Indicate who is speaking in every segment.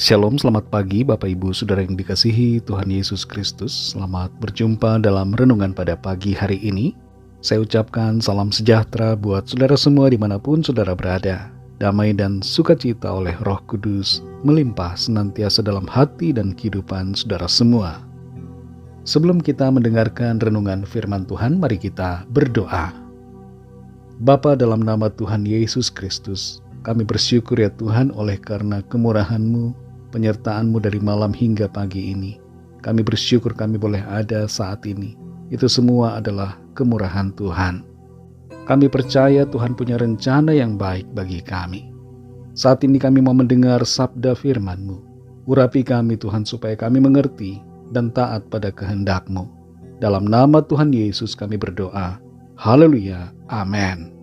Speaker 1: Shalom, selamat pagi Bapak Ibu Saudara yang dikasihi Tuhan Yesus Kristus. Selamat berjumpa dalam renungan pada pagi hari ini. Saya ucapkan salam sejahtera buat saudara semua dimanapun saudara berada. Damai dan sukacita oleh Roh Kudus melimpah senantiasa dalam hati dan kehidupan saudara semua. Sebelum kita mendengarkan renungan firman Tuhan, mari kita berdoa. Bapa, dalam nama Tuhan Yesus Kristus, kami bersyukur ya Tuhan oleh karena kemurahan-Mu, penyertaan-Mu dari malam hingga pagi ini. Kami bersyukur kami boleh ada saat ini. Itu semua adalah kemurahan Tuhan. Kami percaya Tuhan punya rencana yang baik bagi kami. Saat ini kami mau mendengar sabda firman-Mu. Urapi kami Tuhan supaya kami mengerti dan taat pada kehendak-Mu. Dalam nama Tuhan Yesus kami berdoa. Haleluya. Amin.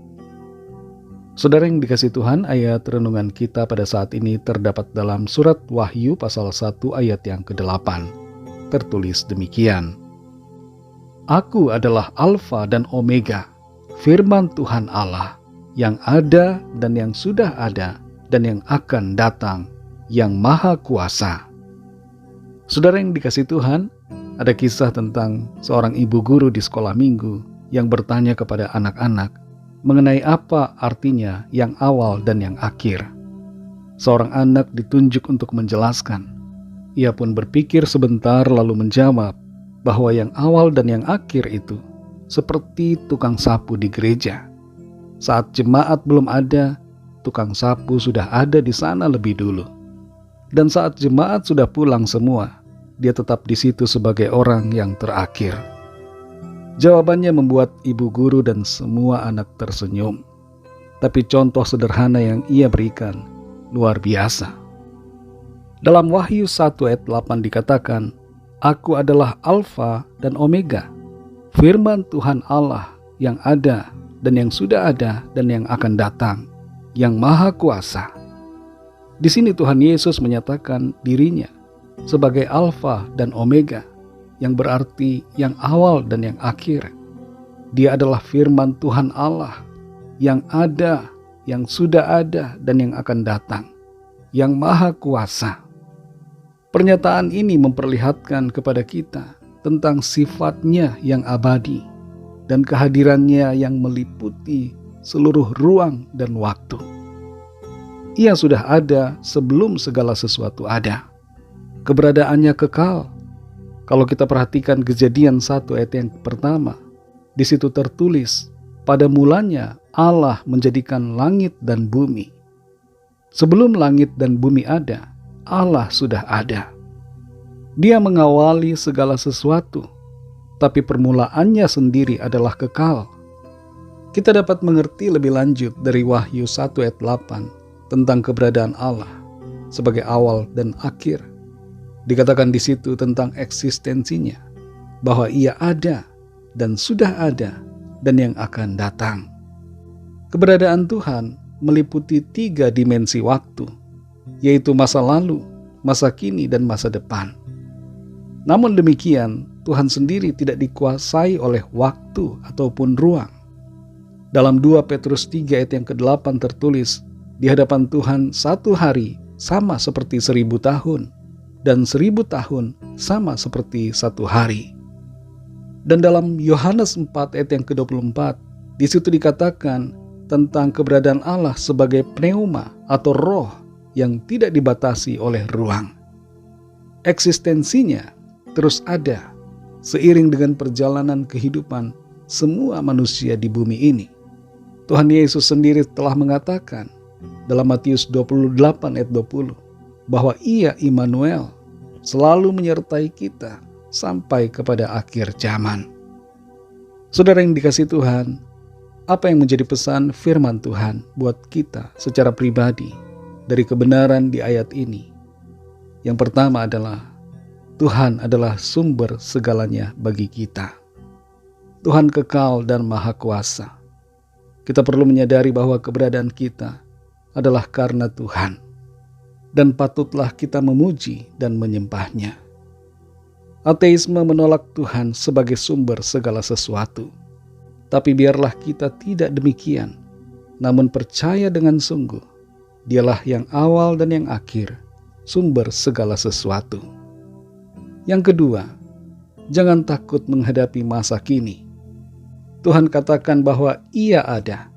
Speaker 1: Saudara yang dikasihi Tuhan, ayat renungan kita pada saat ini terdapat dalam surat Wahyu pasal 1 ayat yang ke-8. Tertulis demikian. Aku adalah Alfa dan Omega, firman Tuhan Allah, yang ada dan yang sudah ada dan yang akan datang, yang Maha Kuasa. Saudara yang dikasihi Tuhan, ada kisah tentang seorang ibu guru di sekolah minggu yang bertanya kepada anak-anak mengenai apa artinya yang awal dan yang akhir. Seorang anak ditunjuk untuk menjelaskan. Ia pun berpikir sebentar lalu menjawab bahwa yang awal dan yang akhir itu seperti tukang sapu di gereja. Saat jemaat belum ada, tukang sapu sudah ada di sana lebih dulu. Dan saat jemaat sudah pulang semua, dia tetap di situ sebagai orang yang terakhir. Jawabannya membuat ibu guru dan semua anak tersenyum. Tapi contoh sederhana yang ia berikan luar biasa. Dalam Wahyu 1 ayat 8 dikatakan, Aku adalah Alfa dan Omega, firman Tuhan Allah yang ada dan yang sudah ada dan yang akan datang, yang Maha Kuasa. Di sini Tuhan Yesus menyatakan dirinya sebagai Alfa dan Omega, yang berarti yang awal dan yang akhir. Dia adalah firman Tuhan Allah yang ada, yang sudah ada, dan yang akan datang, yang Maha Kuasa. Pernyataan ini memperlihatkan kepada kita tentang sifatnya yang abadi dan kehadirannya yang meliputi seluruh ruang dan waktu. Ia sudah ada sebelum segala sesuatu ada. Keberadaannya kekal. Kalau kita perhatikan Kejadian 1 ayat yang pertama, di situ tertulis, pada mulanya Allah menjadikan langit dan bumi. Sebelum langit dan bumi ada, Allah sudah ada. Dia mengawali segala sesuatu, tapi permulaannya sendiri adalah kekal. Kita dapat mengerti lebih lanjut dari Wahyu 1 ayat 8 tentang keberadaan Allah sebagai awal dan akhir. Dikatakan di situ tentang eksistensinya, bahwa ia ada dan sudah ada dan yang akan datang. Keberadaan Tuhan meliputi 3 dimensi waktu, yaitu masa lalu, masa kini, dan masa depan. Namun demikian, Tuhan sendiri tidak dikuasai oleh waktu ataupun ruang. Dalam 2 Petrus 3 ayat yang ke-8 tertulis, di hadapan Tuhan satu hari sama seperti 1000 tahun, dan 1000 tahun sama seperti satu hari. Dan dalam Yohanes 4 ayat yang ke-24, di situ dikatakan tentang keberadaan Allah sebagai pneuma atau roh yang tidak dibatasi oleh ruang. Eksistensinya terus ada seiring dengan perjalanan kehidupan semua manusia di bumi ini. Tuhan Yesus sendiri telah mengatakan dalam Matius 28 ayat 20, bahwa Ia Immanuel selalu menyertai kita sampai kepada akhir zaman. Saudara yang dikasihi Tuhan, apa yang menjadi pesan firman Tuhan buat kita secara pribadi dari kebenaran di ayat ini? Yang pertama adalah Tuhan adalah sumber segalanya bagi kita. Tuhan kekal dan Maha Kuasa. Kita perlu menyadari bahwa keberadaan kita adalah karena Tuhan, dan patutlah kita memuji dan menyembahnya. Ateisme menolak Tuhan sebagai sumber segala sesuatu. Tapi biarlah kita tidak demikian, namun percaya dengan sungguh, Dialah yang awal dan yang akhir, sumber segala sesuatu. Yang kedua, jangan takut menghadapi masa kini. Tuhan katakan bahwa Ia ada,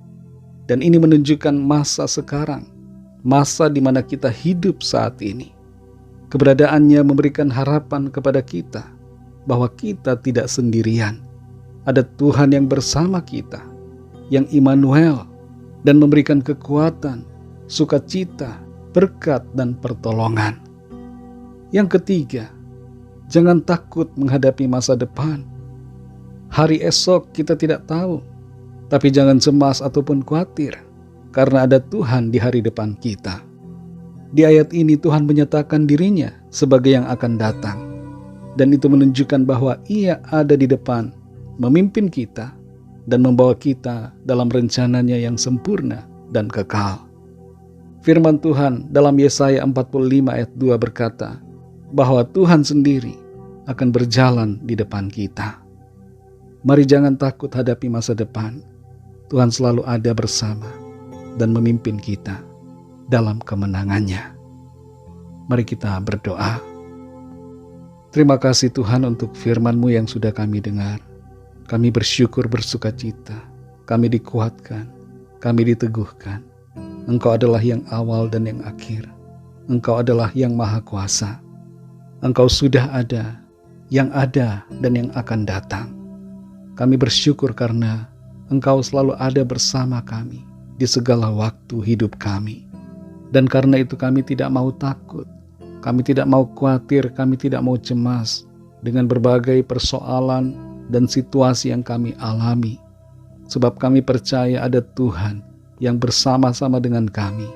Speaker 1: dan ini menunjukkan masa sekarang, masa di mana kita hidup saat ini. Keberadaannya memberikan harapan kepada kita bahwa kita tidak sendirian. Ada Tuhan yang bersama kita, yang Immanuel, dan memberikan kekuatan, sukacita, berkat, dan pertolongan. Yang ketiga, jangan takut menghadapi masa depan. Hari esok kita tidak tahu, tapi jangan cemas ataupun khawatir, karena ada Tuhan di hari depan kita. Di ayat ini Tuhan menyatakan dirinya sebagai yang akan datang, dan itu menunjukkan bahwa Ia ada di depan, memimpin kita, dan membawa kita dalam rencananya yang sempurna dan kekal. Firman Tuhan dalam Yesaya 45 ayat 2 berkata, bahwa Tuhan sendiri akan berjalan di depan kita. Mari jangan takut hadapi masa depan. Tuhan selalu ada bersama dan memimpin kita dalam kemenangannya. Mari kita berdoa. Terima kasih Tuhan untuk firman-Mu yang sudah kami dengar. Kami bersyukur bersukacita. Kami dikuatkan. Kami diteguhkan. Engkau adalah yang awal dan yang akhir. Engkau adalah yang maha kuasa. Engkau sudah ada, yang ada, dan yang akan datang. Kami bersyukur karena Engkau selalu ada bersama kami di segala waktu hidup kami. Dan karena itu kami tidak mau takut, kami tidak mau khawatir, kami tidak mau cemas dengan berbagai persoalan dan situasi yang kami alami. Sebab kami percaya ada Tuhan yang bersama-sama dengan kami.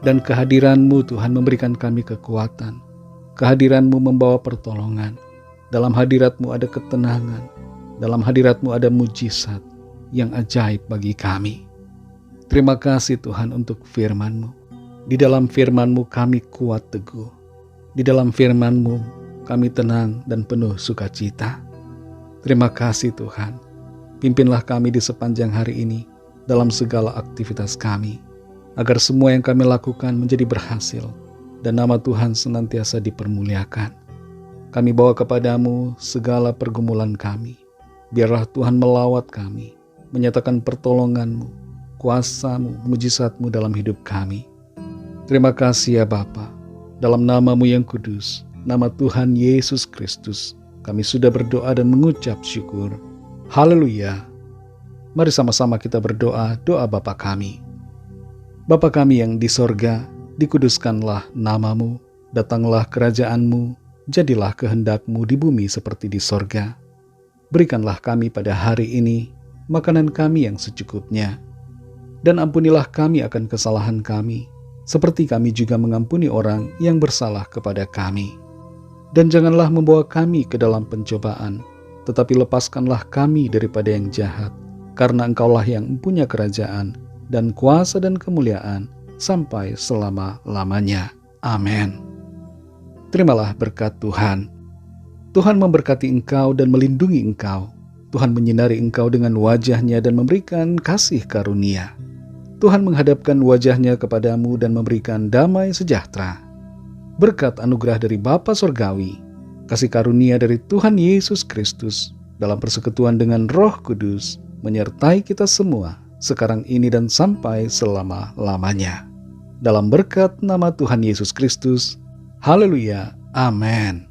Speaker 1: Dan kehadiran-Mu Tuhan memberikan kami kekuatan. Kehadiran-Mu membawa pertolongan. Dalam hadirat-Mu ada ketenangan. Dalam hadirat-Mu ada mujizat yang ajaib bagi kami. Terima kasih Tuhan untuk firman-Mu. Di dalam firman-Mu kami kuat teguh. Di dalam firman-Mu kami tenang dan penuh sukacita. Terima kasih Tuhan. Pimpinlah kami di sepanjang hari ini dalam segala aktivitas kami, agar semua yang kami lakukan menjadi berhasil dan nama Tuhan senantiasa dipermuliakan. Kami bawa kepadamu segala pergumulan kami. Biarlah Tuhan melawat kami, menyatakan pertolongan-Mu, kuasa-Mu, mujizat-Mu dalam hidup kami. Terima kasih ya Bapa, dalam nama-Mu yang kudus, nama Tuhan Yesus Kristus, kami sudah berdoa dan mengucap syukur. Haleluya. Mari sama-sama kita berdoa doa Bapa kami. Bapa kami yang di sorga, dikuduskanlah nama-Mu, datanglah kerajaan-Mu, jadilah kehendak-Mu di bumi seperti di sorga. Berikanlah kami pada hari ini makanan kami yang secukupnya, dan ampunilah kami akan kesalahan kami, seperti kami juga mengampuni orang yang bersalah kepada kami. Dan janganlah membawa kami ke dalam pencobaan, tetapi lepaskanlah kami daripada yang jahat, karena Engkaulah yang mempunyai kerajaan dan kuasa dan kemuliaan sampai selama-lamanya. Amin. Terimalah berkat Tuhan. Tuhan memberkati engkau dan melindungi engkau. Tuhan menyinari engkau dengan wajah-Nya dan memberikan kasih karunia. Tuhan menghadapkan wajah-Nya kepadamu dan memberikan damai sejahtera. Berkat anugerah dari Bapa Surgawi, kasih karunia dari Tuhan Yesus Kristus dalam persekutuan dengan Roh Kudus menyertai kita semua sekarang ini dan sampai selama-lamanya. Dalam berkat nama Tuhan Yesus Kristus. Haleluya. Amin.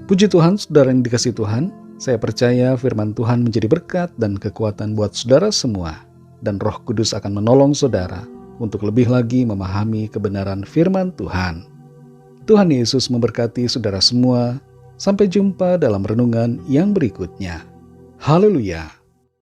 Speaker 1: Puji Tuhan, saudara yang dikasihi Tuhan, saya percaya firman Tuhan menjadi berkat dan kekuatan buat saudara semua, dan Roh Kudus akan menolong saudara untuk lebih lagi memahami kebenaran firman Tuhan. Tuhan Yesus memberkati saudara semua. Sampai jumpa dalam renungan yang berikutnya. Haleluya.